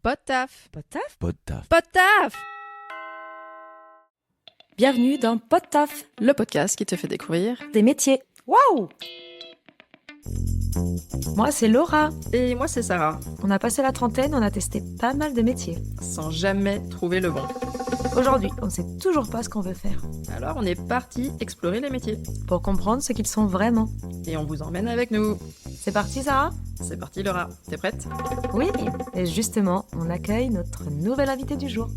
Pas de taf. Pas de taf? Pas de taf. Pas de taf. Bienvenue dans Pas de taf, Le podcast qui te fait découvrir. des métiers. Waouh! Moi, c'est Laura. Et moi, c'est Sarah, On a passé la trentaine, on a testé pas mal de métiers. sans jamais trouver le bon. Aujourd'hui, on sait toujours pas ce qu'on veut faire. Alors, on est parti explorer les métiers. Pour comprendre ce qu'ils sont vraiment. Et on vous emmène avec nous. C'est parti, Sarah? C'est parti, Laura. T'es prête? Oui. Et justement, on accueille notre nouvel invité du jour.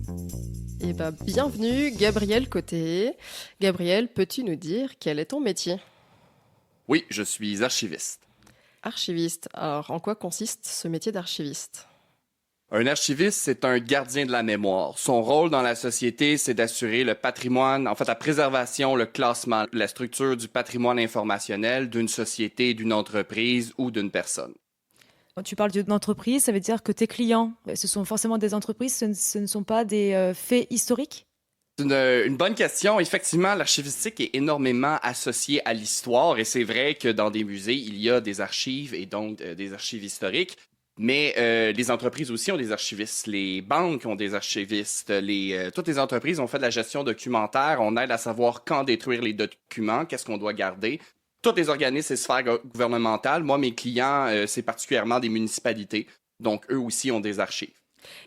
Eh ben, bienvenue, Gabriel Côté. Gabriel, peux-tu nous dire quel est ton métier? Oui, je suis archiviste. Archiviste. Alors, en quoi consiste ce métier d'archiviste? Un archiviste, c'est un gardien de la mémoire. Son rôle dans la société, c'est d'assurer le patrimoine, en fait la préservation, le classement, la structure du patrimoine informationnel d'une société, d'une entreprise ou d'une personne. Quand tu parles d'une entreprise, ça veut dire que tes clients, ce sont forcément des entreprises, ce ne sont pas des faits historiques? C'est une bonne question. Effectivement, l'archivistique est énormément associée à l'histoire et c'est vrai que dans des musées, il y a des archives et donc des archives historiques. Mais les entreprises aussi ont des archivistes, les banques ont des archivistes, toutes les entreprises ont fait de la gestion documentaire, on aide à savoir quand détruire les documents, qu'est-ce qu'on doit garder. Tous les organismes et sphères gouvernementales, moi mes clients, c'est particulièrement des municipalités, donc eux aussi ont des archives.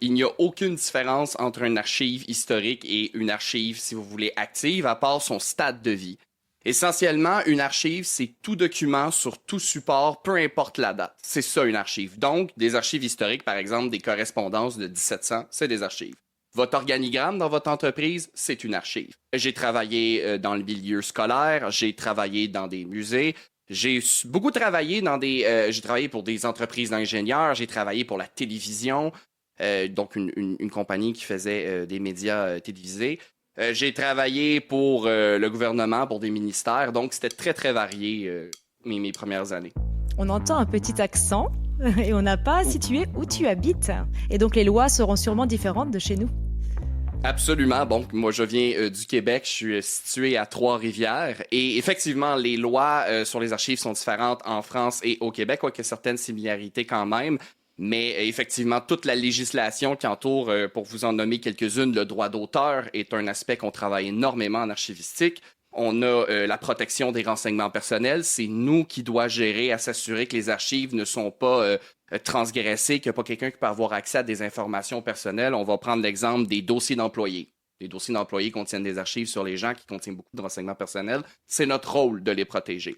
Il n'y a aucune différence entre une archive historique et une archive, si vous voulez, active, à part son stade de vie. Essentiellement, une archive, c'est tout document sur tout support, peu importe la date. C'est ça, une archive. Donc, des archives historiques, par exemple, des correspondances de 1700, c'est des archives. Votre organigramme dans votre entreprise, c'est une archive. J'ai travaillé dans le milieu scolaire, j'ai travaillé dans des musées, j'ai beaucoup travaillé j'ai travaillé pour des entreprises d'ingénieurs, j'ai travaillé pour la télévision, donc une compagnie qui faisait des médias télévisés. J'ai travaillé pour le gouvernement, pour des ministères, donc c'était très, très varié mes premières années. On entend un petit accent et on n'a pas situé où tu habites. Et donc les lois seront sûrement différentes de chez nous. Absolument. Bon, moi, je viens du Québec. Je suis situé à Trois-Rivières. Et effectivement, les lois sur les archives sont différentes en France et au Québec, quoique certaines similarités quand même. Mais effectivement, toute la législation qui entoure, pour vous en nommer quelques-unes, le droit d'auteur est un aspect qu'on travaille énormément en archivistique. On a la protection des renseignements personnels. C'est nous qui doit gérer à s'assurer que les archives ne sont pas transgressées, qu'il n'y a pas quelqu'un qui peut avoir accès à des informations personnelles. On va prendre l'exemple des dossiers d'employés. Les dossiers d'employés contiennent des archives sur les gens qui contiennent beaucoup de renseignements personnels. C'est notre rôle de les protéger.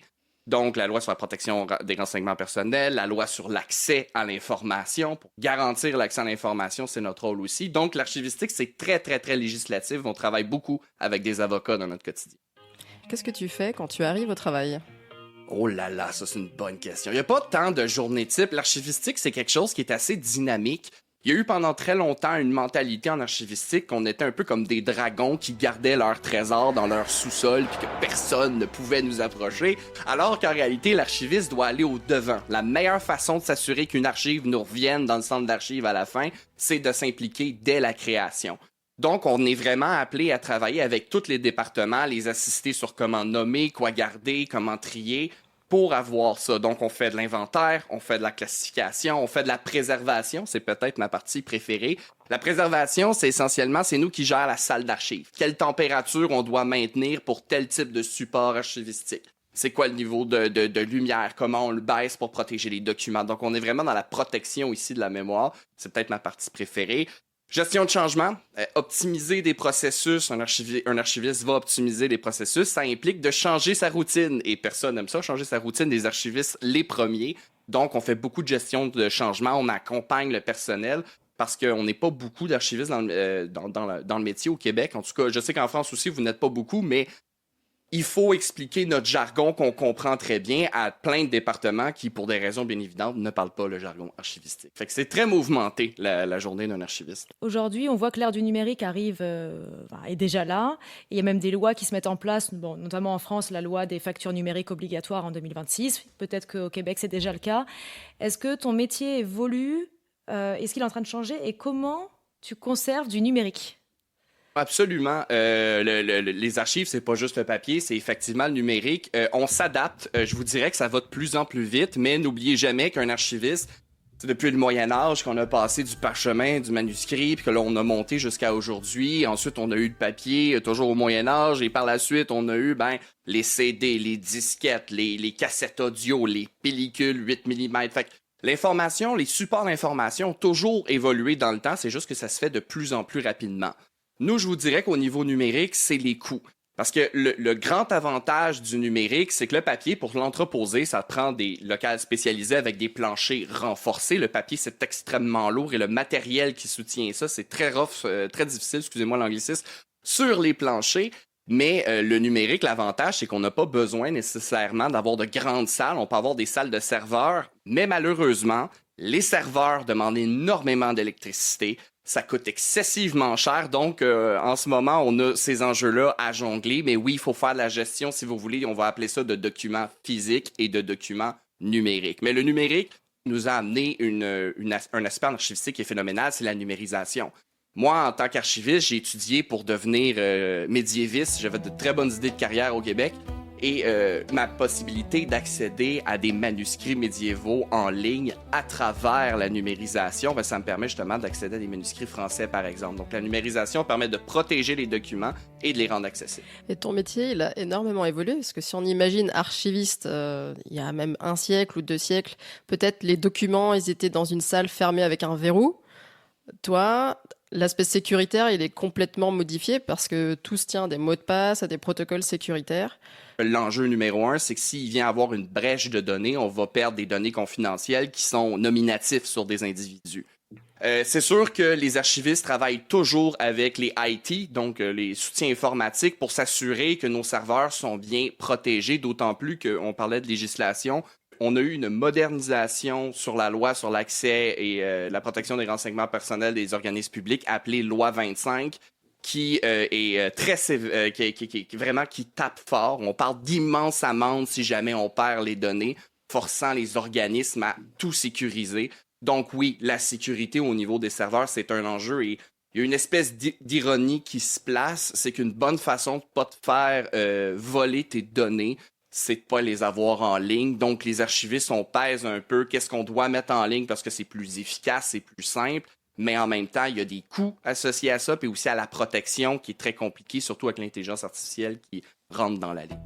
Donc, la loi sur la protection des renseignements personnels, la loi sur l'accès à l'information. Pour garantir l'accès à l'information, c'est notre rôle aussi. Donc, l'archivistique, c'est très, très, très législatif. On travaille beaucoup avec des avocats dans notre quotidien. Qu'est-ce que tu fais quand tu arrives au travail? Oh là là, ça c'est une bonne question. Il n'y a pas tant de journées type. L'archivistique, c'est quelque chose qui est assez dynamique. Il y a eu pendant très longtemps une mentalité en archivistique qu'on était un peu comme des dragons qui gardaient leurs trésors dans leur sous-sol puis que personne ne pouvait nous approcher, alors qu'en réalité, l'archiviste doit aller au-devant. La meilleure façon de s'assurer qu'une archive nous revienne dans le centre d'archives à la fin, c'est de s'impliquer dès la création. Donc, on est vraiment appelé à travailler avec tous les départements, les assister sur comment nommer, quoi garder, comment trier, pour avoir ça. Donc, on fait de l'inventaire, on fait de la classification, on fait de la préservation, c'est peut-être ma partie préférée. La préservation, c'est essentiellement, c'est nous qui gérons la salle d'archives. Quelle température on doit maintenir pour tel type de support archivistique? C'est quoi le niveau de lumière? Comment on le baisse pour protéger les documents? Donc, on est vraiment dans la protection ici de la mémoire. C'est peut-être ma partie préférée. Gestion de changement, optimiser des processus, un archiviste va optimiser des processus, ça implique de changer sa routine et personne n'aime ça, changer sa routine, des archivistes les premiers. Donc on fait beaucoup de gestion de changement, on accompagne le personnel parce qu'on n'est pas beaucoup d'archivistes dans le métier au Québec. En tout cas, je sais qu'en France aussi, vous n'êtes pas beaucoup, mais il faut expliquer notre jargon qu'on comprend très bien à plein de départements qui, pour des raisons bien évidentes, ne parlent pas le jargon archivistique. Fait que c'est très mouvementé, la journée d'un archiviste. Aujourd'hui, on voit que l'ère du numérique est déjà là. Et il y a même des lois qui se mettent en place, notamment en France, la loi des factures numériques obligatoires en 2026. Peut-être qu'au Québec, c'est déjà le cas. Est-ce que ton métier évolue? Est-ce qu'il est en train de changer? Et comment tu conserves du numérique? Absolument. Les archives, c'est pas juste le papier, c'est effectivement le numérique. On s'adapte. Je vous dirais que ça va de plus en plus vite, mais n'oubliez jamais qu'un archiviste, C'est depuis le Moyen Âge qu'on a passé du parchemin, du manuscrit, puis que là, on a monté jusqu'à aujourd'hui. Ensuite, on a eu le papier, toujours au Moyen Âge, et par la suite, on a eu les CD, les disquettes, les cassettes audio, les pellicules 8 mm. Fait que l'information, les supports d'information ont toujours évolué dans le temps, c'est juste que ça se fait de plus en plus rapidement. Nous, je vous dirais qu'au niveau numérique, c'est les coûts. Parce que le grand avantage du numérique, c'est que le papier, pour l'entreposer, ça prend des locales spécialisés avec des planchers renforcés. Le papier, c'est extrêmement lourd et le matériel qui soutient ça, c'est très rough, très difficile, excusez-moi l'anglicisme, sur les planchers. Mais le numérique, l'avantage, c'est qu'on n'a pas besoin nécessairement d'avoir de grandes salles. On peut avoir des salles de serveurs, mais malheureusement, les serveurs demandent énormément d'électricité. Ça coûte excessivement cher, donc en ce moment, on a ces enjeux-là à jongler. Mais oui, il faut faire de la gestion, si vous voulez, on va appeler ça de documents physiques et de documents numériques. Mais le numérique nous a amené un aspect en archivistique qui est phénoménal, c'est la numérisation. Moi, en tant qu'archiviste, j'ai étudié pour devenir médiéviste. J'avais de très bonnes idées de carrière au Québec. Et ma possibilité d'accéder à des manuscrits médiévaux en ligne à travers la numérisation, ça me permet justement d'accéder à des manuscrits français, par exemple. Donc, la numérisation permet de protéger les documents et de les rendre accessibles. Et ton métier, il a énormément évolué, parce que si on imagine archiviste, il y a même 1 siècle ou 2 siècles, peut-être les documents, ils étaient dans une salle fermée avec un verrou. Toi, l'aspect sécuritaire, il est complètement modifié parce que tout se tient à des mots de passe, à des protocoles sécuritaires. L'enjeu numéro 1, c'est que s'il vient avoir une brèche de données, on va perdre des données confidentielles qui sont nominatifs sur des individus. C'est sûr que les archivistes travaillent toujours avec les IT, donc les soutiens informatiques, pour s'assurer que nos serveurs sont bien protégés, d'autant plus qu'on parlait de législation. On a eu une modernisation sur la loi sur l'accès et la protection des renseignements personnels des organismes publics, appelée Loi 25, qui est très qui tape fort. On parle d'immenses amendes si jamais on perd les données, forçant les organismes à tout sécuriser. Donc oui, la sécurité au niveau des serveurs, c'est un enjeu et il y a une espèce d'ironie qui se place, c'est qu'une bonne façon de pas te faire voler tes données, c'est de pas les avoir en ligne. Donc les archivistes, on pèse un peu qu'est-ce qu'on doit mettre en ligne parce que c'est plus efficace, c'est plus simple. Mais en même temps, il y a des coûts associés à ça, puis aussi à la protection qui est très compliquée, surtout avec l'intelligence artificielle qui rentre dans la ligne.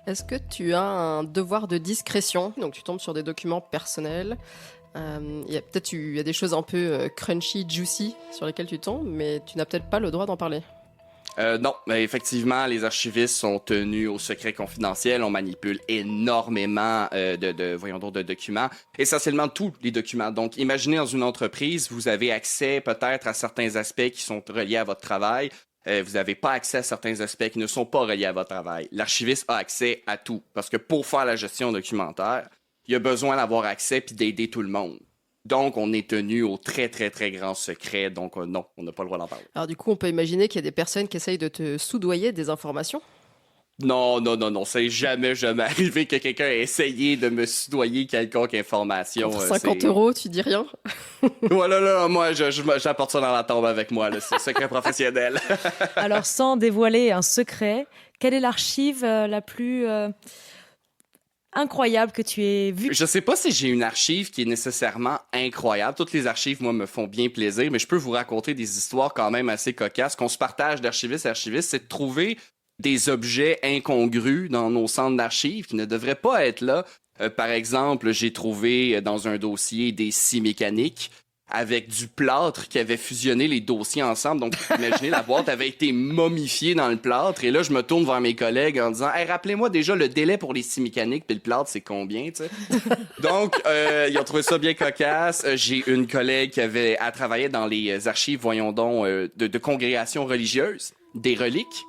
Est-ce que tu as un devoir de discrétion? Donc tu tombes sur des documents personnels. Il y a des choses un peu crunchy, juicy sur lesquelles tu tombes, mais tu n'as peut-être pas le droit d'en parler. Non, mais effectivement, les archivistes sont tenus au secret confidentiel. On manipule énormément de documents, essentiellement tous les documents. Donc, imaginez dans une entreprise, vous avez accès peut-être à certains aspects qui sont reliés à votre travail. Vous n'avez pas accès à certains aspects qui ne sont pas reliés à votre travail. L'archiviste a accès à tout, parce que pour faire la gestion documentaire, il a besoin d'avoir accès puis d'aider tout le monde. Donc, on est tenu au très, très, très grand secret. Donc, non, on n'a pas le droit d'en parler. Alors du coup, on peut imaginer qu'il y a des personnes qui essayent de te soudoyer des informations. Non. C'est jamais arrivé que quelqu'un ait essayé de me soudoyer quelconque information. Pour 50 €, tu dis rien? Voilà, moi, j'apporte ça dans la tombe avec moi. Là, c'est secret professionnel. Alors, sans dévoiler un secret, quelle est l'archive la plus incroyable que tu aies vue? Je sais pas si j'ai une archive qui est nécessairement incroyable. Toutes les archives, moi, me font bien plaisir, mais je peux vous raconter des histoires quand même assez cocasses. Qu'on se partage d'archivistes à archivistes, c'est de trouver des objets incongrus dans nos centres d'archives qui ne devraient pas être là. Par exemple, j'ai trouvé dans un dossier des scies mécaniques avec du plâtre qui avait fusionné les dossiers ensemble. Donc, imaginez, la boîte avait été momifiée dans le plâtre. Et là, je me tourne vers mes collègues en disant « Hey, rappelez-moi déjà le délai pour les scies mécaniques, puis le plâtre, c'est combien? » tu sais. Donc, ils ont trouvé ça bien cocasse. J'ai une collègue qui avait à travailler dans les archives, voyons donc, de congrégations religieuses, des reliques.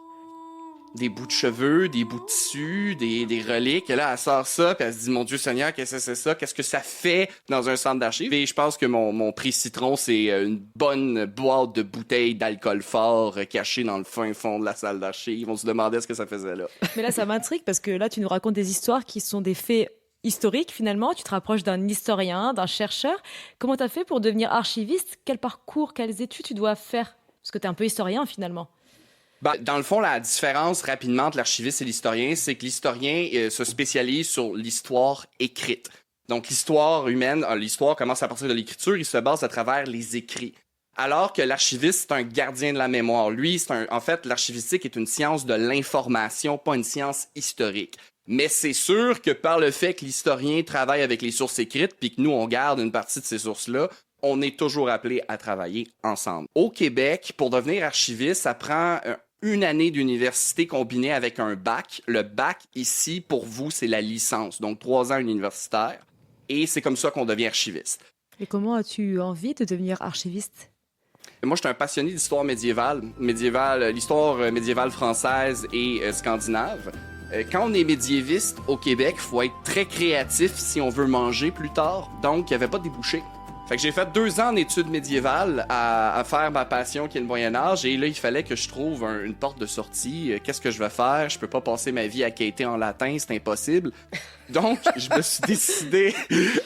Des bouts de cheveux, des bouts de tissu, des reliques. Et là, elle sort ça, puis elle se dit, mon Dieu Seigneur, qu'est-ce que c'est ça? Qu'est-ce que ça fait dans un centre d'archives? Et je pense que mon prix citron, c'est une bonne boîte de bouteilles d'alcool fort cachée dans le fin fond de la salle d'archives. On se demandait ce que ça faisait là. Mais là, ça m'intrigue parce que là, tu nous racontes des histoires qui sont des faits historiques, finalement. Tu te rapproches d'un historien, d'un chercheur. Comment tu as fait pour devenir archiviste? Quel parcours, quelles études tu dois faire? Parce que tu es un peu historien, finalement. Dans le fond, la différence rapidement entre l'archiviste et l'historien, c'est que l'historien se spécialise sur l'histoire écrite. Donc, l'histoire humaine, l'histoire commence à partir de l'écriture, il se base à travers les écrits. Alors que l'archiviste, c'est un gardien de la mémoire. Lui, en fait, l'archivistique est une science de l'information, pas une science historique. Mais c'est sûr que par le fait que l'historien travaille avec les sources écrites, puis que nous, on garde une partie de ces sources-là, on est toujours appelé à travailler ensemble. Au Québec, pour devenir archiviste, ça prend une année d'université combinée avec un bac. Le bac, ici, pour vous, c'est la licence, donc 3 ans universitaire. Et c'est comme ça qu'on devient archiviste. Et comment as-tu eu envie de devenir archiviste? Moi, je suis un passionné d'histoire médiévale, l'histoire médiévale française et scandinave. Quand on est médiéviste au Québec, il faut être très créatif si on veut manger plus tard. Donc, il n'y avait pas de débouchés. Fait que j'ai fait 2 ans en études médiévales à faire ma passion qui est le Moyen-Âge. Et là, il fallait que je trouve une porte de sortie. Qu'est-ce que je vais faire? Je peux pas passer ma vie à quêter en latin, c'est impossible. Donc, je me suis décidé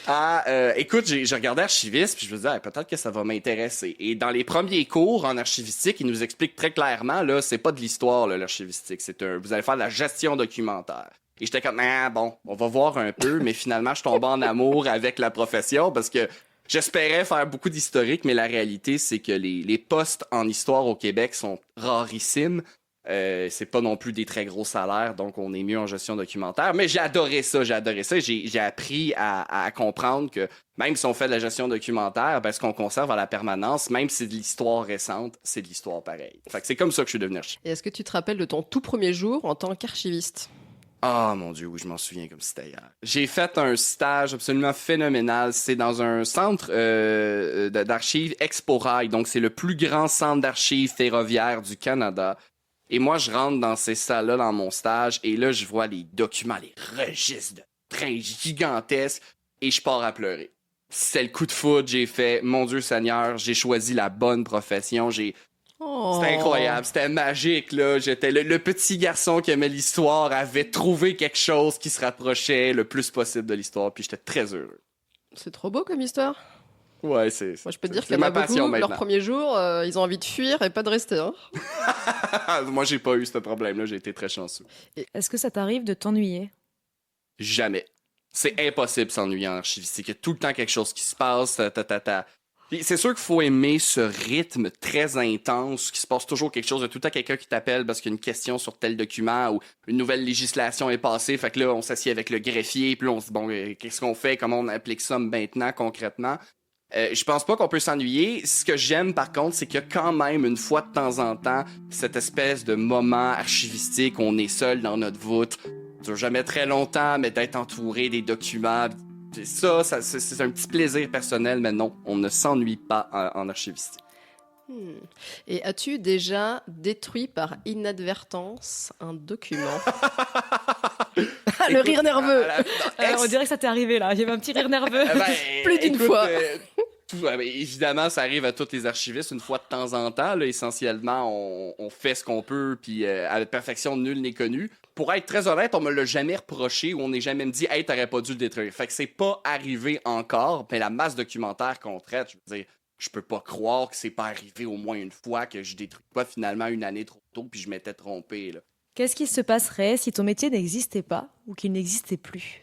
à... écoute, j'ai regardé archiviste, puis je me disais, peut-être que ça va m'intéresser. Et dans les premiers cours en archivistique, ils nous expliquent très clairement, là, c'est pas de l'histoire, là, l'archivistique. Vous allez faire de la gestion documentaire. Et j'étais comme, bon, on va voir un peu. Mais finalement, je tombe en amour avec la profession parce que j'espérais faire beaucoup d'historique, mais la réalité, c'est que les postes en histoire au Québec sont rarissimes. C'est pas non plus des très gros salaires, donc on est mieux en gestion documentaire. Mais j'ai adoré ça. J'ai appris à comprendre que même si on fait de la gestion documentaire, ce qu'on conserve à la permanence, même si c'est de l'histoire récente, c'est de l'histoire pareille. Fait que c'est comme ça que je suis devenu archiviste. Et est-ce que tu te rappelles de ton tout premier jour en tant qu'archiviste? Ah, mon Dieu, oui, je m'en souviens comme si c'était hier. J'ai fait un stage absolument phénoménal. C'est dans un centre d'archives Expo-Rail. Donc, c'est le plus grand centre d'archives ferroviaires du Canada. Et moi, je rentre dans ces salles-là dans mon stage. Et là, je vois les documents, les registres de trains gigantesques. Et je pars à pleurer. C'est le coup de foudre. J'ai fait, mon Dieu Seigneur, j'ai choisi la bonne profession. C'était incroyable, c'était magique, là. J'étais le petit garçon qui aimait l'histoire, avait trouvé quelque chose qui se rapprochait le plus possible de l'histoire, puis j'étais très heureux. C'est trop beau comme histoire. Ouais, c'est... Moi, je peux te dire c'est qu'il y en ma a beaucoup, passion leur maintenant. premier jour, ils ont envie de fuir et pas de rester. Hein. Moi, j'ai pas eu ce problème-là, j'ai été très chanceux. Est-ce que ça t'arrive de t'ennuyer? Jamais. C'est impossible de s'ennuyer en archivistique. Il y a tout le temps quelque chose qui se passe, Puis c'est sûr qu'il faut aimer ce rythme très intense, qu'il se passe toujours quelque chose. Il y a tout le temps quelqu'un qui t'appelle parce qu'il y a une question sur tel document ou une nouvelle législation est passée. Fait que là, on s'assied avec le greffier, puis là, on se dit, bon, qu'est-ce qu'on fait? Comment on applique ça maintenant, concrètement? Je pense pas qu'on peut s'ennuyer. Ce que j'aime, par contre, c'est qu'il y a quand même, une fois de temps en temps, cette espèce de moment archivistique où on est seul dans notre voûte. Ça dure jamais très longtemps, mais d'être entouré des documents... Ça, c'est un petit plaisir personnel, mais non, on ne s'ennuie pas en archivistique. Et as-tu déjà détruit par inadvertance un document? Le rire nerveux. On dirait que ça t'est arrivé là, j'ai eu un petit rire nerveux. Plus d'une fois. Évidemment, ça arrive à tous les archivistes une fois de temps en temps. Là, essentiellement, on fait ce qu'on peut, puis à la perfection, nul n'est connu. Pour être très honnête, on me l'a jamais reproché ou on n'est jamais me dit « Hey, t'aurais pas dû le détruire ». Fait que c'est pas arrivé encore. Mais la masse documentaire qu'on traite, je veux dire, je peux pas croire que c'est pas arrivé au moins une fois que je détruis pas finalement une année trop tôt puis je m'étais trompé, là. Qu'est-ce qui se passerait si ton métier n'existait pas ou qu'il n'existait plus?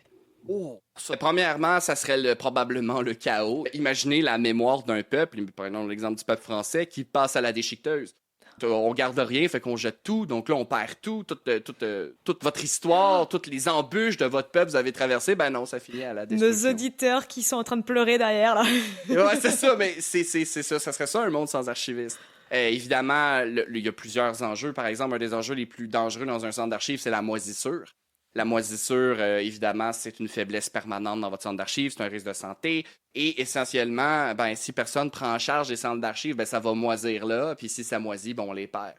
Premièrement, ça serait probablement le chaos. Imaginez la mémoire d'un peuple, prenons l'exemple du peuple français, qui passe à la déchiqueteuse. On garde rien, fait qu'on jette tout, donc là on perd tout, toute votre histoire, toutes les embûches de votre peuple vous avez traversé, ben non, ça finit à la destruction. Nos auditeurs qui sont en train de pleurer derrière là. Ouais, c'est ça, mais c'est ça, ça serait ça un monde sans archivistes. Évidemment, il y a plusieurs enjeux. Par exemple, un des enjeux les plus dangereux dans un centre d'archives, c'est la moisissure. La moisissure, évidemment, c'est une faiblesse permanente dans votre centre d'archives, c'est un risque de santé. Et essentiellement, si personne prend en charge les centres d'archives, ça va moisir là. Puis si ça moisit, on les perd.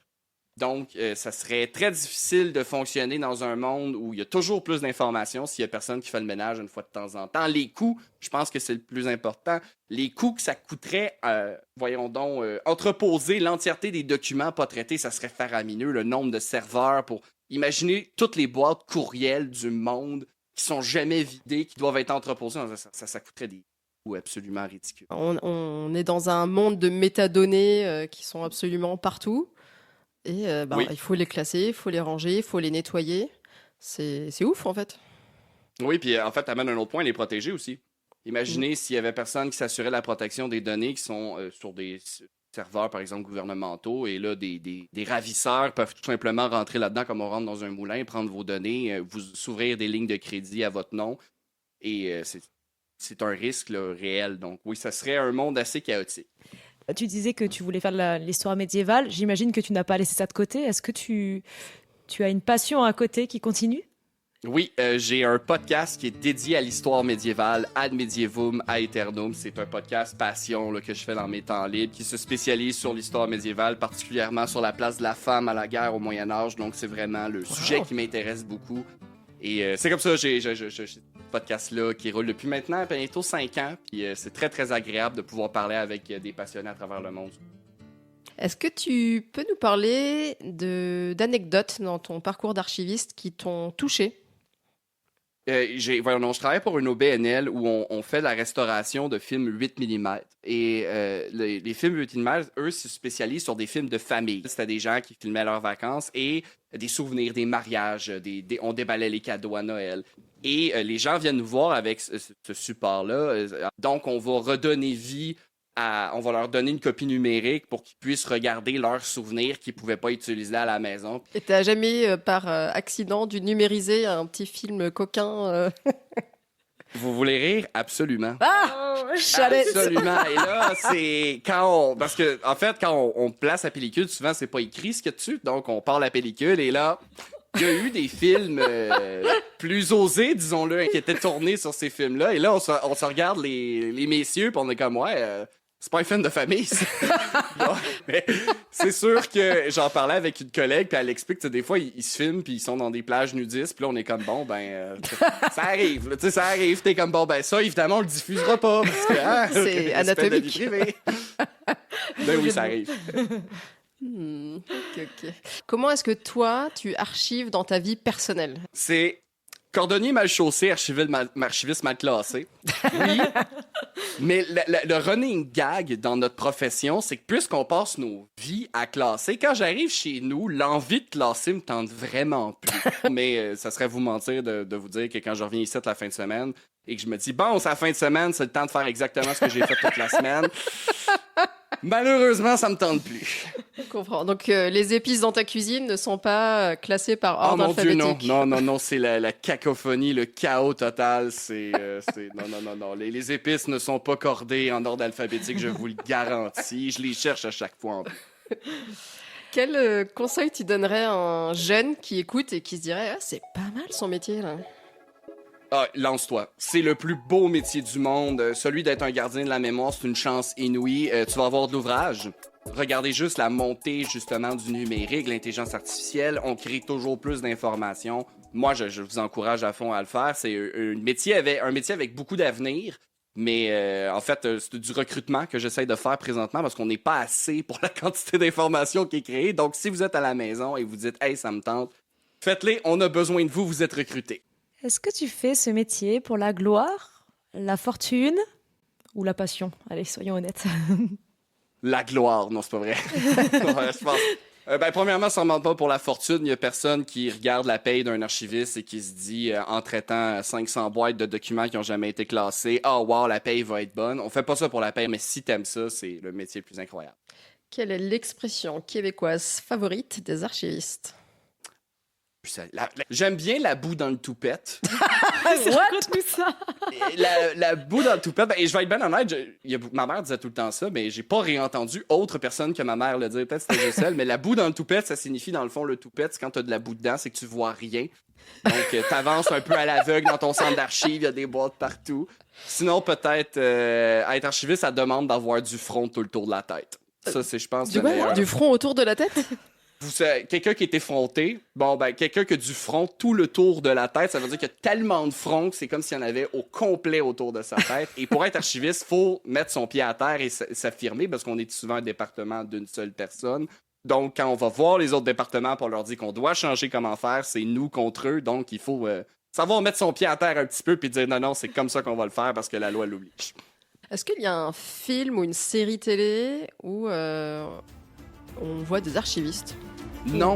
Donc, ça serait très difficile de fonctionner dans un monde où il y a toujours plus d'informations s'il y a personne qui fait le ménage une fois de temps en temps. Les coûts, je pense que c'est le plus important. Les coûts que ça coûterait, entreposer l'entièreté des documents pas traités, ça serait faramineux. Le nombre de serveurs pour... Imaginez toutes les boîtes courriels du monde qui sont jamais vidées, qui doivent être entreposées. Ça coûterait des coûts absolument ridicules. On est dans un monde de métadonnées qui sont absolument partout. Et Oui. il faut les classer, il faut les ranger, il faut les nettoyer. C'est ouf, en fait. Oui, puis en fait, t'amènes un autre point, les protéger aussi. Imaginez s'il y avait personne qui s'assurait la protection des données qui sont sur des serveurs, par exemple, gouvernementaux, et là, des ravisseurs peuvent tout simplement rentrer là-dedans comme on rentre dans un moulin, prendre vos données, vous s'ouvrir des lignes de crédit à votre nom, et c'est un risque là, réel. Donc oui, ça serait un monde assez chaotique. Tu disais que tu voulais faire de l'histoire médiévale. J'imagine que tu n'as pas laissé ça de côté. Est-ce que tu as une passion à côté qui continue? Oui, j'ai un podcast qui est dédié à l'histoire médiévale, Ad Medievum Aeternum. C'est un podcast passion là, que je fais dans mes temps libres, qui se spécialise sur l'histoire médiévale, particulièrement sur la place de la femme à la guerre au Moyen-Âge. Donc, c'est vraiment le sujet qui m'intéresse beaucoup. Et c'est comme ça, j'ai ce podcast-là qui roule depuis maintenant bientôt 5 ans. Puis c'est très, très agréable de pouvoir parler avec des passionnés à travers le monde. Est-ce que tu peux nous parler d'anecdotes dans ton parcours d'archiviste qui t'ont touché? Je travaille pour une OBNL où on fait de la restauration de films 8 mm. Et les films 8 mm, eux, se spécialisent sur des films de famille. C'était des gens qui filmaient leurs vacances et des souvenirs, des mariages, on déballait les cadeaux à Noël. Et les gens viennent nous voir avec ce support-là. Donc, on va redonner vie on va leur donner une copie numérique pour qu'ils puissent regarder leurs souvenirs qu'ils ne pouvaient pas utiliser à la maison. Et t'as jamais, par accident, dû numériser un petit film coquin Vous voulez rire? Absolument. Ah! Absolument. Et là, c'est quand parce que, en fait, quand on place la pellicule, souvent, c'est pas écrit ce qu'il y a dessus. Donc, on part la pellicule et là, il y a eu des films plus osés, disons-le, qui étaient tournés sur ces films-là. Et là, on se regarde les messieurs, puis on est comme, ouais, c'est pas un film de famille, ça. Bon, mais c'est sûr que j'en parlais avec une collègue, puis elle explique que des fois, ils se filment, puis ils sont dans des plages nudistes, puis là, on est comme, bon, ça arrive, tu sais, ça arrive. T'es comme, bon, ça, évidemment, on le diffusera pas, parce que, c'est anatomique. Ben oui, ça arrive. Ok. Comment est-ce que toi, tu archives dans ta vie personnelle? C'est cordonnier mal chaussé, archiviste mal classé. Oui. Mais le running gag dans notre profession, c'est que puisqu'on passe nos vies à classer, quand j'arrive chez nous, l'envie de classer me tente vraiment plus. Mais ça serait vous mentir de vous dire que quand je reviens ici la fin de semaine et que je me dis, bon, c'est la fin de semaine, c'est le temps de faire exactement ce que j'ai fait toute la semaine. Malheureusement, ça me tente plus. Je comprends. Donc, les épices dans ta cuisine ne sont pas classées par ordre alphabétique. Oh mon Dieu, non, c'est la cacophonie, le chaos total. Non. Les épices ne sont pas cordées en ordre alphabétique, je vous le garantis. Je les cherche à chaque fois en plus. Quel conseil tu donnerais à un jeune qui écoute et qui se dirait, c'est pas mal son métier, là? Ah, lance-toi. C'est le plus beau métier du monde. Celui d'être un gardien de la mémoire, c'est une chance inouïe. Tu vas avoir de l'ouvrage. Regardez juste la montée, justement, du numérique, l'intelligence artificielle. On crée toujours plus d'informations. Moi, je vous encourage à fond à le faire. C'est un métier avec beaucoup d'avenir. Mais en fait, c'est du recrutement que j'essaie de faire présentement parce qu'on n'est pas assez pour la quantité d'informations qui est créée. Donc, si vous êtes à la maison et vous dites « Hey, ça me tente », faites-les. On a besoin de vous. Vous êtes recrutés. Est-ce que tu fais ce métier pour la gloire, la fortune ou la passion? Allez, soyons honnêtes. La gloire, non, c'est pas vrai. Ouais, je pense. Premièrement, ça ne remonte pas pour la fortune. Il n'y a personne qui regarde la paye d'un archiviste et qui se dit, en traitant 500 boîtes de documents qui n'ont jamais été classés, « Oh, wow, la paye va être bonne. » On fait pas ça pour la paye, mais si t'aimes ça, c'est le métier le plus incroyable. Quelle est l'expression québécoise favorite des archivistes? J'aime bien la boue dans le toupette. Raconte-nous ça. La boue dans le toupette, et je vais être bien honnête, ma mère disait tout le temps ça, mais j'ai pas réentendu autre personne que ma mère le dire. Peut-être que c'était juste elle, mais la boue dans le toupette, ça signifie dans le fond le toupette, c'est quand t'as de la boue dedans, c'est que tu vois rien. Donc t'avances un peu à l'aveugle dans ton centre d'archives, il y a des boîtes partout. Sinon, peut-être être archiviste, ça demande d'avoir du front tout le tour de la tête. Ça, c'est, je pense, le meilleur. Du front autour de la tête? Quelqu'un qui est effronté, quelqu'un qui a du front tout le tour de la tête, ça veut dire qu'il y a tellement de front que c'est comme s'il y en avait au complet autour de sa tête. Et pour être archiviste, il faut mettre son pied à terre et s'affirmer parce qu'on est souvent un département d'une seule personne. Donc, quand on va voir les autres départements pour leur dire qu'on doit changer comment faire, c'est nous contre eux. Donc, il faut savoir mettre son pied à terre un petit peu puis dire non, c'est comme ça qu'on va le faire parce que la loi l'oblige. Est-ce qu'il y a un film ou une série télé où on voit des archivistes? Non.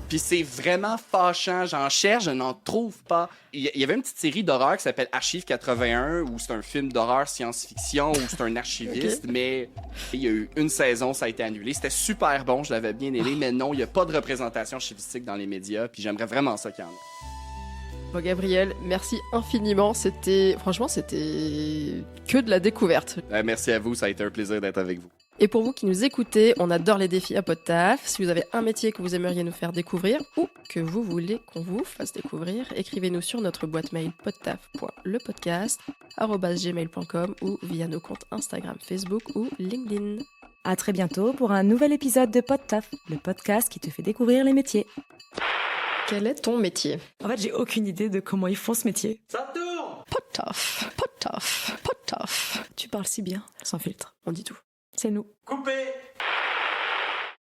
Puis c'est vraiment fâchant. J'en cherche, je n'en trouve pas. Il y avait une petite série d'horreur qui s'appelle Archive 81, où c'est un film d'horreur science-fiction, où c'est un archiviste, mais il y a eu une saison, ça a été annulé. C'était super bon, je l'avais bien aimé, mais non, il n'y a pas de représentation archivistique dans les médias, puis j'aimerais vraiment ça qu'il y en ait. Bon, Gabriel, merci infiniment. Franchement, c'était que de la découverte. Merci à vous, ça a été un plaisir d'être avec vous. Et pour vous qui nous écoutez, on adore les défis à Podtaf. Si vous avez un métier que vous aimeriez nous faire découvrir ou que vous voulez qu'on vous fasse découvrir, écrivez-nous sur notre boîte mail podtaf.lepodcast@gmail.com ou via nos comptes Instagram, Facebook ou LinkedIn. À très bientôt pour un nouvel épisode de Podtaf, le podcast qui te fait découvrir les métiers. Quel est ton métier? En fait, j'ai aucune idée de comment ils font ce métier. Ça tourne! Podtaf, Podtaf, Podtaf. Tu parles si bien, sans filtre. On dit tout. C'est nous. Coupé!